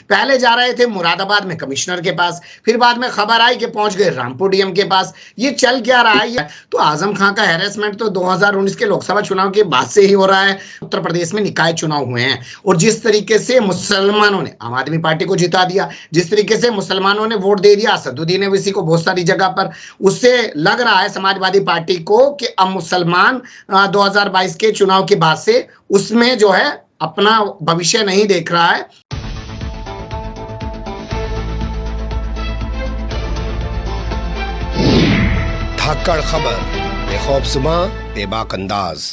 पहले जा रहे थे मुरादाबाद में कमिश्नर के पास, फिर बाद में खबर आई कि पहुंच गए रामपुर डीएम के पास। ये चल क्या रहा है? तो आजम खान का हैरेसमेंट तो 2019 के लोकसभा चुनाव के बाद से ही हो रहा है। उत्तर प्रदेश में निकाय चुनाव हुए हैं और जिस तरीके से मुसलमानों ने आम आदमी पार्टी को जिता दिया, जिस तरीके से मुसलमानों ने वोट दे दिया असदुद्दीन ओवैसी को बहुत सारी जगह पर, उससे लग रहा है समाजवादी पार्टी को कि अब मुसलमान 2022 के चुनाव के बाद से उसमें जो है अपना भविष्य नहीं देख रहा है। धाकड़ खबर, बेखौफसुमा, बेबाक अंदाज।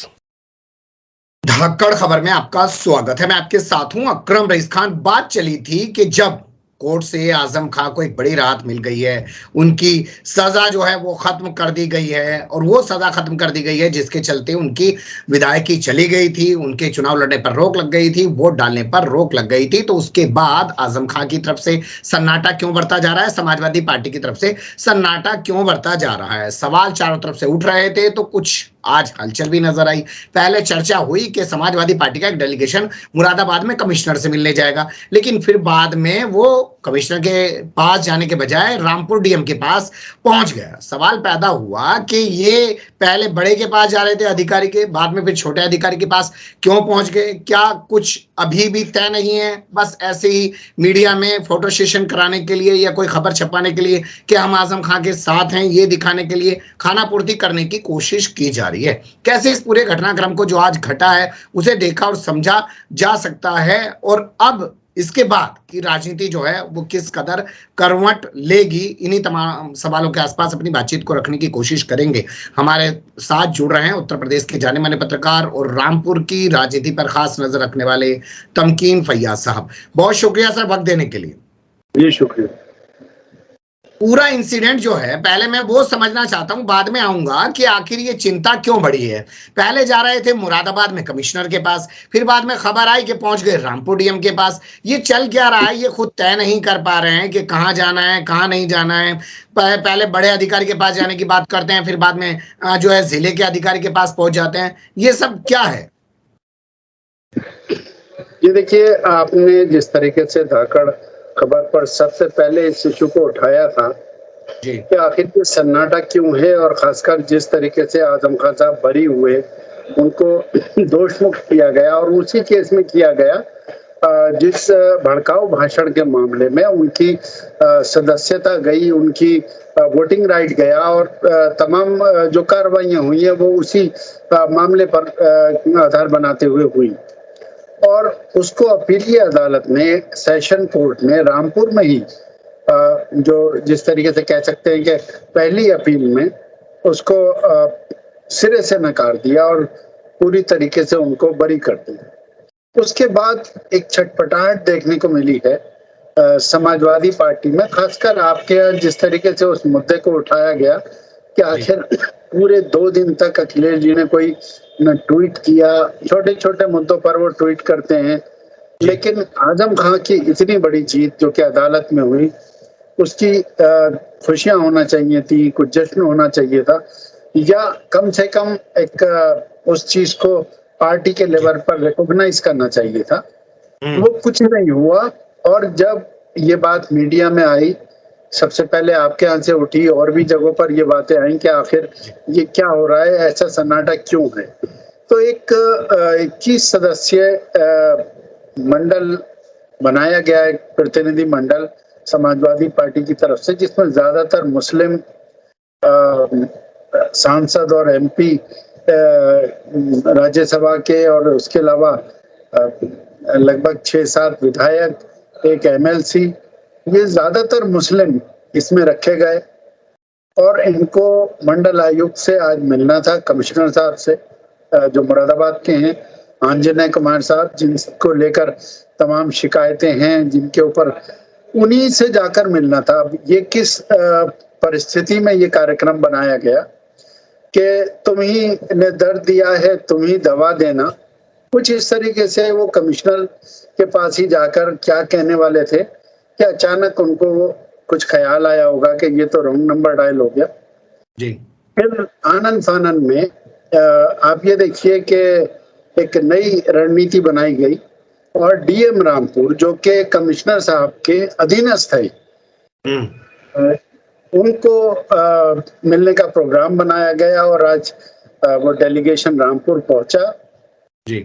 धाकड़ खबर में आपका स्वागत है। मैं आपके साथ हूं अकरम रईस खान। बात चली थी कि जब कोर्ट से आजम खां को एक बड़ी राहत मिल गई है, उनकी सजा जो है वो खत्म कर दी गई है और वो सजा खत्म कर दी गई है जिसके चलते उनकी विधायकी चली गई थी, उनके चुनाव लड़ने पर रोक लग गई थी, वोट डालने पर रोक लग गई थी। तो उसके बाद आजम खां की तरफ से सन्नाटा क्यों बरता जा रहा है, समाजवादी पार्टी की तरफ से सन्नाटा क्यों बरता जा रहा है? सवाल चारों तरफ से उठ रहे थे तो कुछ आज हलचल भी नजर आई। पहले चर्चा हुई कि समाजवादी पार्टी का एक डेलीगेशन मुरादाबाद में कमिश्नर से मिलने जाएगा, लेकिन फिर बाद में वो कमिश्नर के पास जाने के बजाय रामपुर डीएम के पास पहुंच गया। सवाल पैदा हुआ कि ये पहले बड़े के पास जा रहे थे अधिकारी के, बाद में फिर छोटे अधिकारी के पास क्यों पहुंच गए? क्या कुछ अभी भी तय नहीं है, बस ऐसे ही मीडिया में फोटो सेशन कराने के लिए या कोई खबर छपाने के लिए कि हम आजम खां के साथ हैं, ये दिखाने के लिए खाना पूर्ति करने की कोशिश की जा रही है? कैसे इस पूरे घटनाक्रम को जो आज घटा है उसे देखा और समझा जा सकता है, और अब इसके बाद की राजनीति जो है वो किस कदर करवट लेगी? इन्हीं तमाम सवालों के आसपास अपनी बातचीत को रखने की कोशिश करेंगे। हमारे साथ जुड़ रहे हैं उत्तर प्रदेश के जाने माने पत्रकार और रामपुर की राजनीति पर खास नजर रखने वाले तमकीन फैयाज साहब। बहुत शुक्रिया सर वक्त देने के लिए। जी शुक्रिया। पूरा इंसिडेंट जो है, पहले मैं वो समझना चाहता हूं, बाद में आऊंगा कि आखिर ये चिंता क्यों बढ़ी है। पहले जा रहे थे मुरादाबाद में कमिश्नर के पास, फिर बाद में खबर आई कि पहुंच गए रामपुर डीएम के पास। ये चल क्या रहा है? ये खुद तय नहीं कर पा रहे हैं कि कहां जाना है, कहां नहीं जाना है। पहले बड़े अधिकारी के पास जाने की बात करते हैं, फिर बाद में जो है जिले के अधिकारी के पास पहुंच जाते हैं। ये सब क्या है? ये देखिए, आपने जिस तरीके से धाकड़ खबर पर सबसे पहले इस इशू को उठाया था कि आखिर ये सन्नाटा क्यों है, और खासकर जिस तरीके से आजम खान साहब बरी हुए, उनको दोष मुक्त किया गया और उसी केस में किया गया जिस भड़काऊ भाषण के मामले में उनकी सदस्यता गई, उनकी वोटिंग राइट गया और तमाम जो कार्रवाइयां हुई है वो उसी मामले पर आधार बनाते हुए हुई। और उसको अपीलीय अदालत ने, सेशन कोर्ट ने रामपुर में ही जो जिस तरीके से कह सकते हैं कि पहली अपील में उसको सिरे से नकार दिया और पूरी तरीके से उनको बरी कर दिया। उसके बाद एक छटपटाहट देखने को मिली है समाजवादी पार्टी में, खासकर आपके जिस तरीके से उस मुद्दे को उठाया गया कि आखिर पूरे 2 दिन तक अखिलेश जी ने कोई न ट्वीट किया, छोटे छोटे मुद्दों पर वो ट्वीट करते हैं, लेकिन आजम खां की इतनी बड़ी जीत जो कि अदालत में हुई, उसकी खुशियां होना चाहिए थी, कुछ जश्न होना चाहिए था, या कम से कम एक उस चीज को पार्टी के लेवल पर रिकॉग्नाइज करना चाहिए था। वो कुछ नहीं हुआ। और जब ये बात मीडिया में आई, सबसे पहले आपके यहाँ से उठी, और भी जगहों पर ये बातें आई कि आखिर ये क्या हो रहा है, ऐसा सन्नाटा क्यों है। तो एक 21 सदस्यीय मंडल बनाया गया, एक प्रतिनिधि मंडल समाजवादी पार्टी की तरफ से, जिसमें ज्यादातर मुस्लिम सांसद और एमपी राज्यसभा के, और उसके अलावा लगभग 6-7 विधायक, एक एमएलसी, ये ज्यादातर मुस्लिम इसमें रखे गए। और इनको मंडल आयुक्त से आज मिलना था, कमिश्नर साहब से जो मुरादाबाद के हैं, आंजनेय कुमार साहब, जिनको लेकर तमाम शिकायतें हैं, जिनके ऊपर, उन्हीं से जाकर मिलना था। अब ये किस परिस्थिति में ये कार्यक्रम बनाया गया कि तुम ही ने दर्द दिया है, तुम ही दवा देना, कुछ इस तरीके से वो कमिश्नर के पास ही जाकर क्या कहने वाले थे कि अचानक उनको कुछ ख्याल आया होगा कि ये तो रॉन्ग नंबर डायल हो गया जी। फिर आनंद फानन में आप ये देखिए कि एक नई रणनीति बनाई गई और डीएम रामपुर जो के कमिश्नर साहब के अधीनस्थ है, उनको मिलने का प्रोग्राम बनाया गया और आज वो डेलीगेशन रामपुर पहुंचा जी,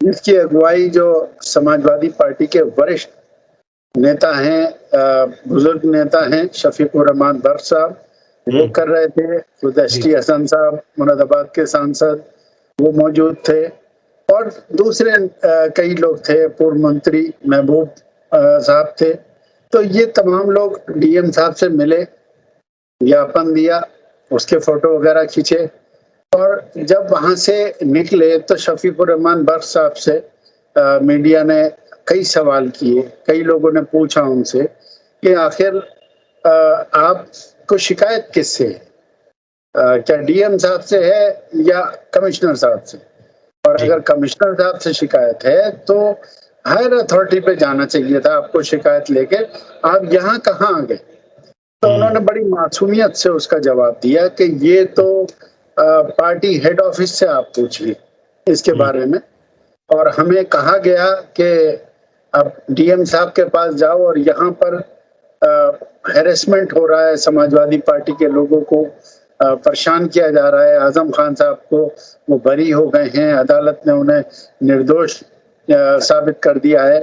जिसकी अगुवाई जो समाजवादी पार्टी के वरिष्ठ नेता हैं, बुजुर्ग नेता हैं, शफीकुर रहमान बर्क साहब वो कर रहे थे। खुद हसन साहब मुरादाबाद के सांसद वो मौजूद थे और दूसरे कई लोग थे, पूर्व मंत्री महबूब साहब थे। तो ये तमाम लोग डीएम साहब से मिले, ज्ञापन दिया, उसके फोटो वगैरह खींचे और जब वहां से निकले तो शफीकुर रहमान बर्क साहब से मीडिया ने कई सवाल किए। कई लोगों ने पूछा उनसे कि आखिर आपको शिकायत किससे है, क्या डीएम साहब से है या कमिश्नर साहब से? और अगर कमिश्नर साहब से शिकायत है तो हायर अथॉरिटी पे जाना चाहिए था आपको शिकायत लेके, आप यहाँ कहाँ आ गए? तो उन्होंने बड़ी मासूमियत से उसका जवाब दिया कि ये तो पार्टी हेड ऑफिस से आप पूछिए इसके बारे में, और हमें कहा गया कि अब डीएम साहब के पास जाओ और यहाँ पर हैरेसमेंट हो रहा है, समाजवादी पार्टी के लोगों को परेशान किया जा रहा है। आजम खान साहब को वो बरी हो गए हैं, अदालत ने उन्हें निर्दोष साबित कर दिया है,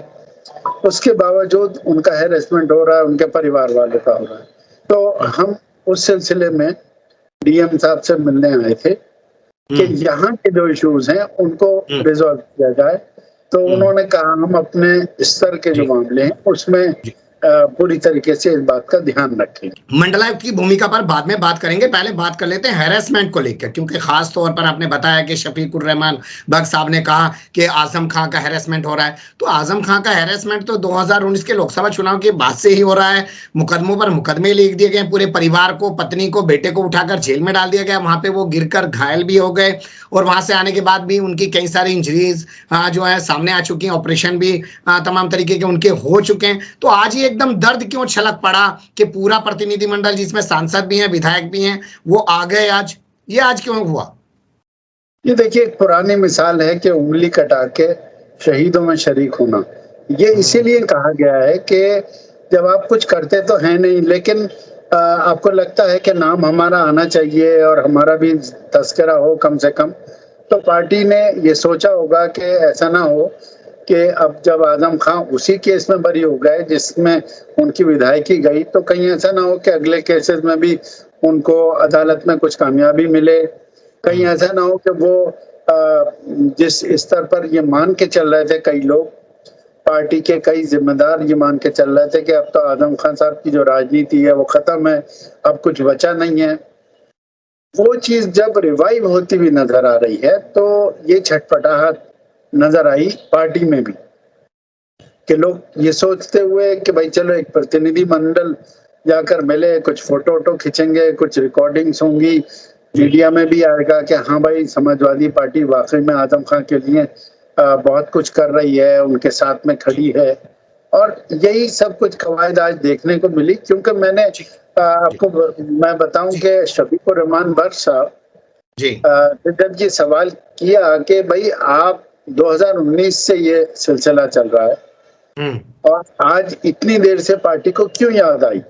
उसके बावजूद उनका हैरेसमेंट हो रहा है, उनके परिवार वालों का हो रहा है। तो हम उस सिलसिले में डीएम साहब से मिलने आए थे कि यहाँ के जो इश्यूज हैं उनको रिजॉल्व किया जाए। तो उन्होंने कहा हम अपने स्तर के जो मामले हैं उसमें पूरी तरीके से इस बात का ध्यान रखेंगे। मंडलायुक्त की भूमिका पर बाद में बात करेंगे, पहले बात कर लेते हैं हैरेसमेंट को लेकर, क्योंकि खास तौर पर आपने बताया कि शफीकुर रहमान बर्क साहब ने कहा कि आजम खां का हैरेसमेंट हो रहा है। तो आजम खां का हैरेसमेंट तो 2019 के लोकसभा चुनाव के बाद से ही हो रहा है। मुकदमों पर मुकदमे लिख दिए गए, पूरे परिवार को, पत्नी को, बेटे को उठाकर जेल में डाल दिया गया, वहां पे वो गिरकर घायल भी हो गए और वहां से आने के बाद भी उनकी कई सारी इंजरीज जो है सामने आ चुकी हैं, ऑपरेशन भी तमाम तरीके के उनके हो चुके हैं। तो आज ये एकदम दर्द क्यों छलक पड़ा कि पूरा प्रतिनिधिमंडल जिसमें सांसद भी हैं, विधायक भी हैं, वो आ गए आज? ये आज क्यों हुआ? ये देखिए एक पुरानी मिसाल है कि उंगली कटा के शहीदों में शरीक होना। ये इसीलिए कहा गया है कि जब आप कुछ करते तो है नहीं, लेकिन आपको लगता है कि नाम हमारा आना चाहिए और हमारा भी तस्करा हो कम से कम, तो पार्टी ने ये सोचा होगा कि ऐसा ना हो कि अब जब आजम खां उसी केस में बरी हो गए जिसमें उनकी विधायकी गई, तो कहीं ऐसा ना हो कि अगले केसेस में भी उनको अदालत में कुछ कामयाबी मिले। कहीं ऐसा ना हो कि वो जिस स्तर पर ये मान के चल रहे थे कई लोग, पार्टी के कई जिम्मेदार ये मान के चल रहे थे कि अब तो आजम खान साहब की जो राजनीति है वो खत्म है, अब कुछ बचा नहीं है, वो चीज जब रिवाइव होती हुई नजर आ रही है तो ये छटपटाहट नजर आई पार्टी में भी कि लोग ये सोचते हुए कि भाई चलो एक प्रतिनिधि मंडल जाकर मिले, कुछ फोटो वोटो खींचेंगे, कुछ रिकॉर्डिंग्स होंगी, मीडिया में भी आएगा कि हाँ भाई समाजवादी पार्टी वाकई में आजम खान के लिए बहुत कुछ कर रही है, उनके साथ में खड़ी है। और यही सब कुछ कवायद आज देखने को मिली, क्योंकि मैंने आपको मैं बताऊं कि शफीकुर रहमान बर्क साहब जब ये सवाल किया कि भाई आप 2019 से ये सिलसिला चल रहा है और आज इतनी देर से पार्टी को क्यों याद आई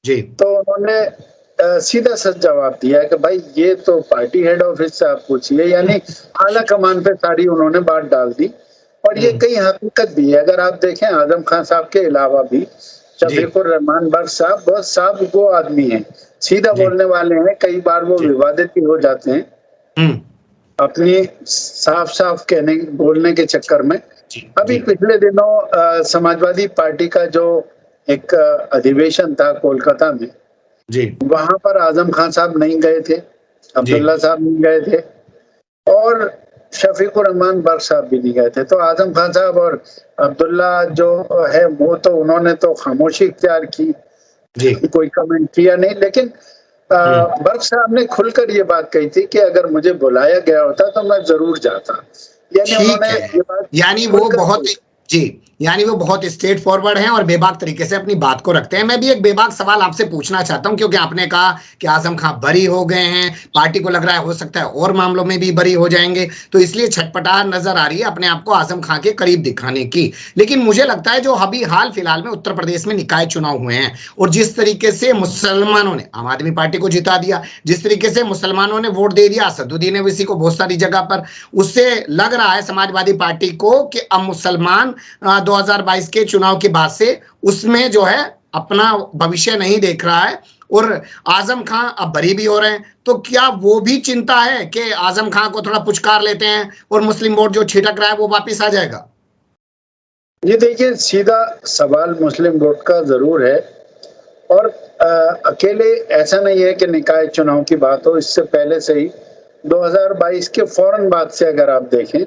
जी, तो उन्होंने सीधा सच जवाब दिया है कि भाई ये तो पार्टी हेड ऑफिस से आप पूछिए, यानी आला कमान पे सारी उन्होंने बात डाल दी। और ये कई हकीकत भी है, अगर आप देखें आजम खान साहब के अलावा भी शफीकुर रहमान बर्क साहब बहुत साफ वो आदमी हैं, सीधा बोलने वाले हैं, कई बार वो विवादित भी हो जाते हैं अपनी साफ साफ कहने बोलने के चक्कर में। अभी पिछले दिनों समाजवादी पार्टी का जो एक अधिवेशन था कोलकाता में जी, वहां पर आजम खान साहब नहीं गए थे, अब्दुल्ला साहब नहीं गए थे और शफीकुर रहमान बर्क साहब भी नहीं गए थे। तो आजम खान साहब और अब्दुल्ला जो है वो तो उन्होंने तो खामोशी इख्तियार की जी, कोई कमेंट किया नहीं, लेकिन बर्क साहब ने खुलकर ये बात कही थी कि अगर मुझे बुलाया गया होता तो मैं जरूर जाता। यानी उन्होंने ये बात यानी वो बहुत जी, यानी वो बहुत स्ट्रेट फॉरवर्ड हैं और बेबाक तरीके से अपनी बात को रखते हैं। मैं भी एक बेबाक सवाल आपसे पूछना चाहता हूं, क्योंकि आपने कहा कि आजम खां बरी हो गए हैं, पार्टी को लग रहा है हो सकता है और मामलों में भी बरी हो जाएंगे, तो इसलिए छटपटाहट नजर आ रही है अपने आप को आजम खां के करीब दिखाने की। लेकिन मुझे लगता है जो अभी हाल फिलहाल में उत्तर प्रदेश में निकाय चुनाव हुए हैं और जिस तरीके से मुसलमानों ने आम आदमी पार्टी को जिता दिया, जिस तरीके से मुसलमानों ने वोट दे दिया असदुद्दीन ओवैसी को बहुत सारी जगह पर, उससे लग रहा है समाजवादी पार्टी को कि अब मुसलमान 2022 के चुनाव के बाद से उसमें जो है अपना भविष्य नहीं देख रहा है और आजम खां अब बरी भी हो रहे हैं। तो क्या वो भी चिंता है कि आजम खां को थोड़ा पुचकार लेते हैं और मुस्लिम वोट जो छिटक रहा है वो वापिस आ जाएगा? ये देखिए, सीधा सवाल मुस्लिम वोट का जरूर है और अकेले ऐसा नहीं है कि निकाय चुनाव की बात हो, इससे पहले से ही 2022 के फौरन बाद से अगर आप देखें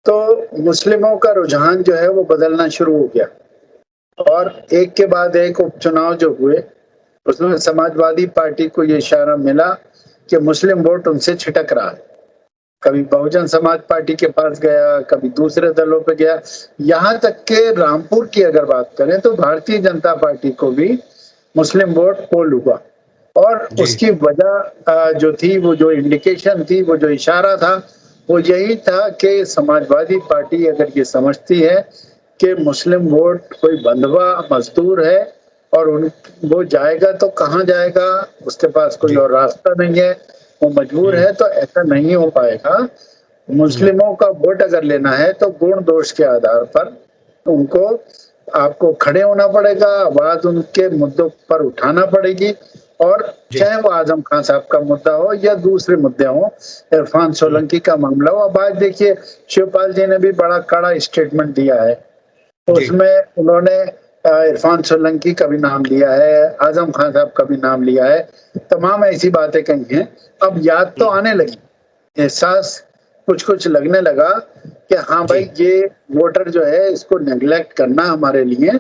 तो मुस्लिमों का रुझान जो है वो बदलना शुरू हो गया और एक के बाद एक उपचुनाव जो हुए उसमें समाजवादी पार्टी को ये इशारा मिला कि मुस्लिम वोट उनसे छिटक रहा है। कभी बहुजन समाज पार्टी के पास गया, कभी दूसरे दलों पे गया, यहाँ तक के रामपुर की अगर बात करें तो भारतीय जनता पार्टी को भी मुस्लिम वोट पोल हुआ और उसकी वजह जो थी, वो जो इंडिकेशन थी, वो जो इशारा था, वो यही था कि समाजवादी पार्टी अगर ये समझती है कि मुस्लिम वोट कोई बंधुआ मजदूर है और वो जाएगा तो कहाँ जाएगा, उसके पास कोई और रास्ता नहीं है, वो मजबूर है, तो ऐसा नहीं हो पाएगा। मुस्लिमों का वोट अगर लेना है तो गुण दोष के आधार पर उनको आपको खड़े होना पड़ेगा, आवाज उनके मुद्दों पर उठाना पड़ेगी और चाहे वो आजम खान साहब का मुद्दा हो या दूसरे मुद्दे हो, इरफान सोलंकी का मामला हो। अब आज देखिए शिवपाल जी ने भी बड़ा कड़ा स्टेटमेंट दिया है, उसमें उन्होंने इरफान सोलंकी का भी नाम लिया है, आजम खान साहब का भी नाम लिया है, तमाम ऐसी बातें कही हैं। अब याद तो आने लगी, एहसास कुछ कुछ लगने लगा कि हाँ भाई ये वोटर जो है इसको नेग्लेक्ट करना हमारे लिए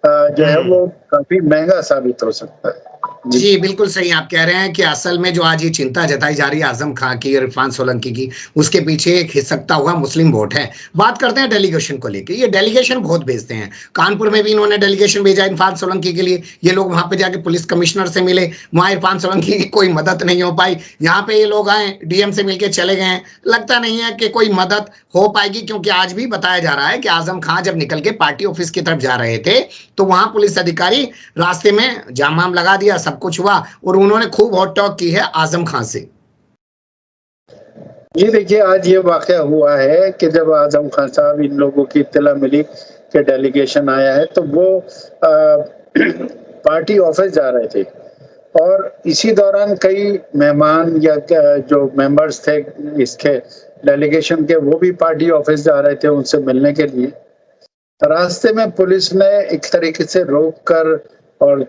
जो है वो काफी महंगा साबित हो सकता है। जी बिल्कुल सही आप कह रहे हैं कि असल में जो आज ये चिंता जताई जा रही है आजम खां की, इरफान सोलंकी की, उसके पीछे एक खिसकता हुआ मुस्लिम वोट है। बात करते हैं डेलीगेशन को लेकर। ये डेलीगेशन बहुत भेजते हैं, कानपुर में भी इन्होंने डेलीगेशन भेजा इरफान सोलंकी के लिए। ये लोग वहां पे जाके पुलिस कमिश्नर से मिले, वहां इरफान सोलंकी की कोई मदद नहीं हो पाई। यहाँ पे ये लोग आए, डीएम से मिलकर चले गए, लगता नहीं है कि कोई मदद हो पाएगी, क्योंकि आज भी बताया जा रहा है कि आजम खां जब निकल के पार्टी ऑफिस की तरफ जा रहे थे तो वहां पुलिस अधिकारी रास्ते में जाम वाम लगा दिया, सब कुछ हुआ और उन्होंने खूब हॉट टॉक की है आजम खां से। ये देखिए, आज ये वाकया हुआ है कि जब आजम खान साहब इन लोगों की इत्तला मिली कि डेलीगेशन आया है तो वो पार्टी ऑफिस जा रहे थे और इसी दौरान कई मेहमान या जो मेंबर्स थे इसके डेलीगेशन के, वो भी पार्टी ऑफिस जा रहे थे उनसे मिलने के लिए। रास्ते में पुलिस ने एक तरीके से रोक कर और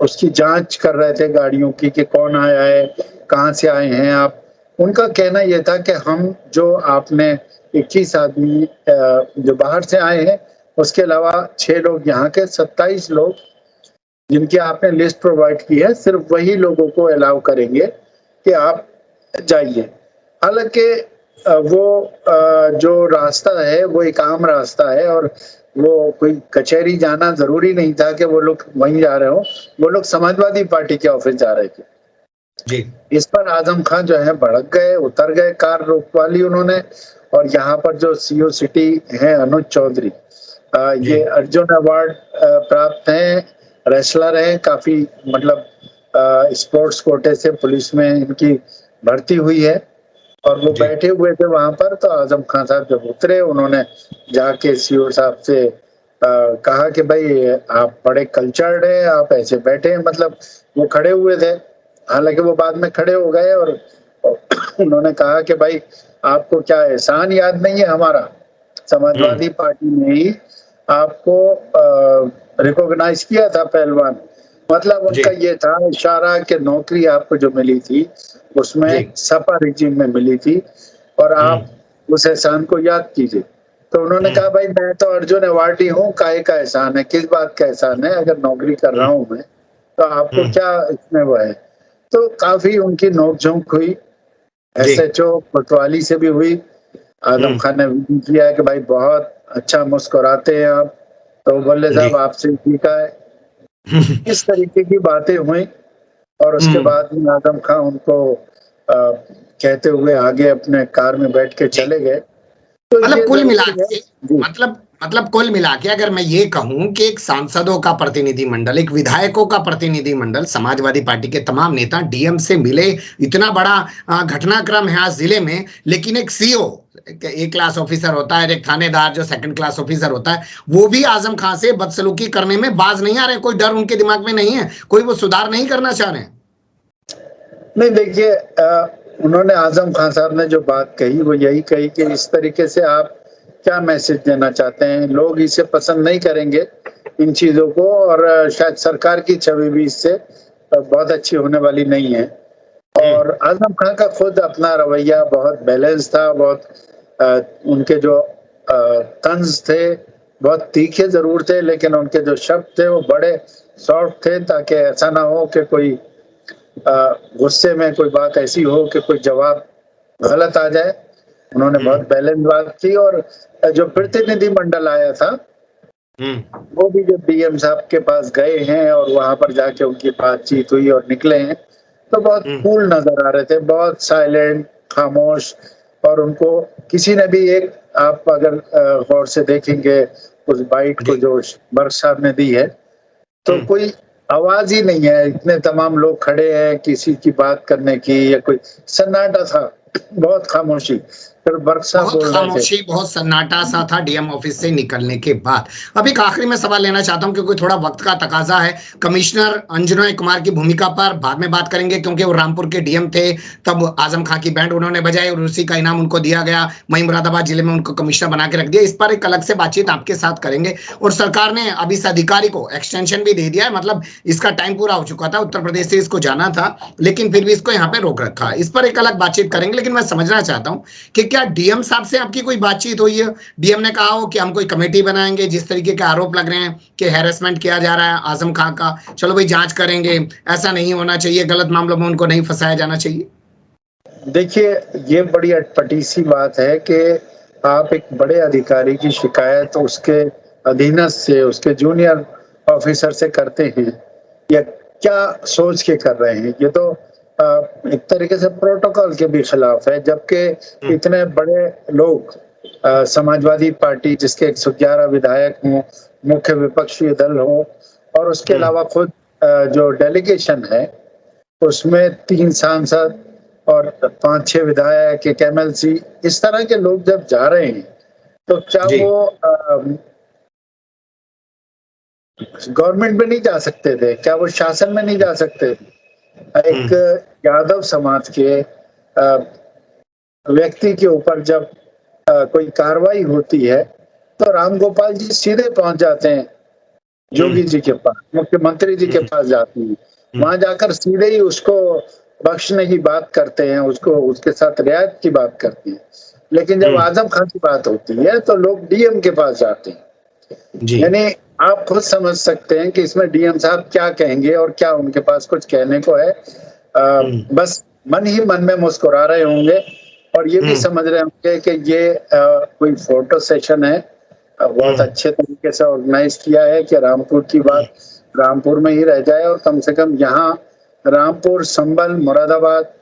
उसकी जांच कर रहे थे गाड़ियों की कि कौन आया है, कहाँ से आए हैं आप। उनका कहना यह था कि हम जो आपने 21 आदमी जो बाहर से आए हैं, उसके अलावा 6 लोग यहाँ के, 27 लोग जिनकी आपने लिस्ट प्रोवाइड की है, सिर्फ वही लोगों को अलाउ करेंगे कि आप जाइए। हालांकि वो जो रास्ता है वो एक आम रास्ता है और वो कोई कचहरी जाना जरूरी नहीं था कि वो लोग वहीं जा रहे हो, वो लोग समाजवादी पार्टी के ऑफिस जा रहे थे जी। इस पर आजम खान जो है भड़क गए, उतर गए, कार रोकवा ली उन्होंने। और यहाँ पर जो सीओ सिटी है अनुज चौधरी, ये अर्जुन अवार्ड प्राप्त हैं, रेसलर हैं, काफी मतलब स्पोर्ट्स कोटे से पुलिस में इनकी भर्ती हुई है और वो बैठे हुए थे वहां पर। तो आजम खान साहब जब उतरे, उन्होंने जाके सीओ साहब से कहा कि भाई आप बड़े कल्चर्ड है, आप ऐसे बैठे हैं, मतलब वो खड़े हुए थे, हालांकि वो बाद में खड़े हो गए और उन्होंने कहा कि भाई आपको क्या एहसान याद नहीं है हमारा, समाजवादी पार्टी ने ही आपको रिकॉग्नाइज किया था पहलवान। मतलब उनका ये था इशारा कि नौकरी आपको जो मिली थी उसमें सपा रिजीम में मिली थी और आप उस एहसान को याद कीजिए। तो उन्होंने कहा भाई मैं तो अर्जुन अवार्डी हूँ, काहे का एहसान है, किस बात का एहसान है, अगर नौकरी कर रहा हूँ मैं तो आपको क्या इसमें वो है। तो काफी उनकी नोकझोंक हुई, एसएचओ कोतवाली से भी हुई। आजम खान ने किया कि भाई बहुत अच्छा मुस्कुराते हैं आप, तो बोले साहब आपसे ठीक है। इस तरीके की बातें हुई और उसके बाद में आजम खान उनको कहते हुए आगे अपने कार में बैठ के चले गए। तो मतलब ये कुल मिला जरूरी है के जी। मतलब कुल मिला के अगर मैं ये कहूं कि एक सांसदों का प्रतिनिधिमंडल, एक विधायकों का प्रतिनिधिमंडल, समाजवादी पार्टी के तमाम नेता डीएम से मिले, इतना बड़ा घटनाक्रम है आज जिले में, लेकिन एक सीओ, एक क्लास ऑफिसर होता है, एक थानेदार जो सेकंड क्लास ऑफिसर होता है, वो भी आजम खान से बदसलूकी करने में बाज नहीं आ रहे। कोई डर उनके दिमाग में नहीं है, कोई वो सुधार नहीं करना चाह रहे हैं। नहीं देखिए, उन्होंने आजम खान साहब ने जो बात कही वो यही कही कि इस तरीके से आप क्या मैसेज देना चाहते हैं, लोग इसे पसंद नहीं करेंगे इन चीजों को, और शायद सरकार की छवि भी इससे बहुत अच्छी होने वाली नहीं है। और आजम खान का खुद अपना रवैया बहुत बैलेंस था, बहुत उनके जो तंज थे बहुत तीखे जरूर थे, लेकिन उनके जो शब्द थे वो बड़े सॉफ्ट थे, ताकि ऐसा ना हो कि कोई गुस्से में कोई बात ऐसी हो कि कोई जवाब गलत आ जाए। उन्होंने बहुत बैलेंस बात की। और जो प्रतिनिधि मंडल आया था वो भी जब डीएम साहब के पास गए हैं और वहां पर जाके उनकी बातचीत हुई और निकले हैं, तो बहुत कूल नजर आ रहे थे, बहुत साइलेंट, खामोश। और उनको किसी ने भी एक, आप अगर गौर से देखेंगे उस बाइट को जो बर्ग साहब ने दी है, तो कोई आवाज ही नहीं है, इतने तमाम लोग खड़े हैं किसी की बात करने की, या कोई सन्नाटा था, बहुत खामोशी। फिर बर्षा बहुत बोल रहे थे। खामोशी, बहुत सन्नाटा सा था डीएम ऑफिस से निकलने के बाद। अब एक आखिरी में सवाल लेना चाहता हूं क्योंकि थोड़ा वक्त का तकाजा है। कमिश्नर अंजनॉय कुमार की भूमिका पर बाद में बात करेंगे, क्योंकि वो रामपुर के डीएम थे, तब आजम खान की बैंड उन्होंने बजाई और उसी का इनाम उनको दिया गया। वहीं मुरादाबाद जिले में उनको कमिश्नर बना के रख दिया। इस पर एक अलग से बातचीत आपके साथ करेंगे। और सरकार ने अब इस अधिकारी को एक्सटेंशन भी दे दिया है, मतलब इसका टाइम पूरा हो चुका था, उत्तर प्रदेश से इसको जाना था, लेकिन फिर भी इसको यहाँ पे रोक रखा। इस पर एक अलग बातचीत करेंगे, लेकिन मैं समझना चाहता हूँ कि क्या डीएम साहब से आपकी कोई बातचीत हुई है? डीएम ने कहा हो कि हम कोई कमेटी बनाएंगे, जिस तरीके के आरोप लग रहे हैं कि हैरेसमेंट किया जा रहा है आजम खान का, चलो भाई जांच करेंगे, ऐसा नहीं होना चाहिए, गलत मामलों में उनको नहीं फंसाया जाना चाहिए। देखिए, ये बड़ी अटपटी सी बात है कि आप एक बड़े अधिकारी की शिकायत तो उसके अधीनस्थ से, उसके जूनियर ऑफिसर से करते हैं, या क्या सोच के कर रहे हैं? ये तो एक तरीके से प्रोटोकॉल के भी खिलाफ है, जबकि इतने बड़े लोग, समाजवादी पार्टी जिसके 111 विधायक हों, मुख्य विपक्षी दल हो, और उसके अलावा खुद जो डेलीगेशन है उसमें 3 सांसद और 5-6 विधायक, एक एमएलसी, इस तरह के लोग जब जा रहे हैं, तो क्या वो गवर्नमेंट में नहीं जा सकते थे? क्या वो शासन में नहीं जा सकते थे? एक यादव समाज के व्यक्ति के ऊपर जब कोई कार्रवाई होती है, तो राम गोपाल जी सीधे पहुंच जाते हैं योगी जी के पास, मुख्यमंत्री जी के पास जाते हैं, वहां जाकर सीधे ही उसको बख्शने की बात करते हैं, उसको उसके साथ रियायत की बात करते हैं। लेकिन जब आजम खान की बात होती है तो लोग डीएम के पास जाते हैं। यानी आप खुद समझ सकते हैं कि इसमें डीएम साहब क्या कहेंगे और क्या उनके पास कुछ कहने को है। बस मन ही मन में मुस्कुरा रहे होंगे और ये भी समझ रहे होंगे कि ये कोई फोटो सेशन है, बहुत अच्छे तरीके से ऑर्गेनाइज किया है कि रामपुर की बात रामपुर में ही रह जाए, और कम से कम यहाँ रामपुर, संभल, मुरादाबाद,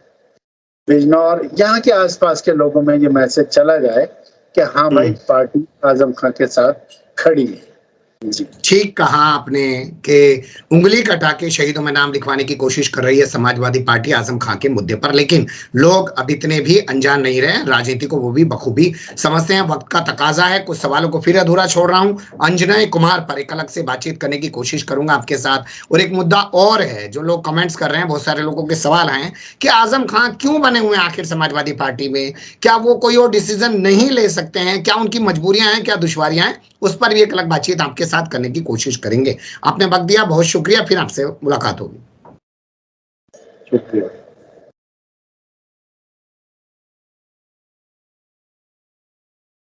बिजनौर, यहाँ के आसपास के लोगों में ये मैसेज चला जाए कि हाँ भाई, पार्टी आजम खान के साथ खड़ी है। ठीक कहा आपने कि उंगली कटा के शहीदों में नाम लिखवाने की कोशिश कर रही है समाजवादी पार्टी आजम खान के मुद्दे पर, लेकिन लोग अब इतने भी अनजान नहीं रहे, राजनीति को वो भी बखूबी समझते हैं। वक्त का तकाजा है, कुछ सवालों को फिर अधूरा छोड़ रहा हूं। अंजनय कुमार पर एक अलग से बातचीत करने की कोशिश करूंगा आपके साथ। और एक मुद्दा और है जो लोग कमेंट्स कर रहे हैं, बहुत सारे लोगों के सवाल आए कि आजम खान क्यों बने हुए हैं आखिर समाजवादी पार्टी में, क्या वो कोई और डिसीजन नहीं ले सकते हैं, क्या उनकी मजबूरियां हैं, क्या दुश्वारियां हैं? उस पर भी एक अलग बातचीत आपके साथ करने की कोशिश करेंगे। आपने वक्त दिया, बहुत शुक्रिया, फिर आपसे मुलाकात होगी। शुक्रिया।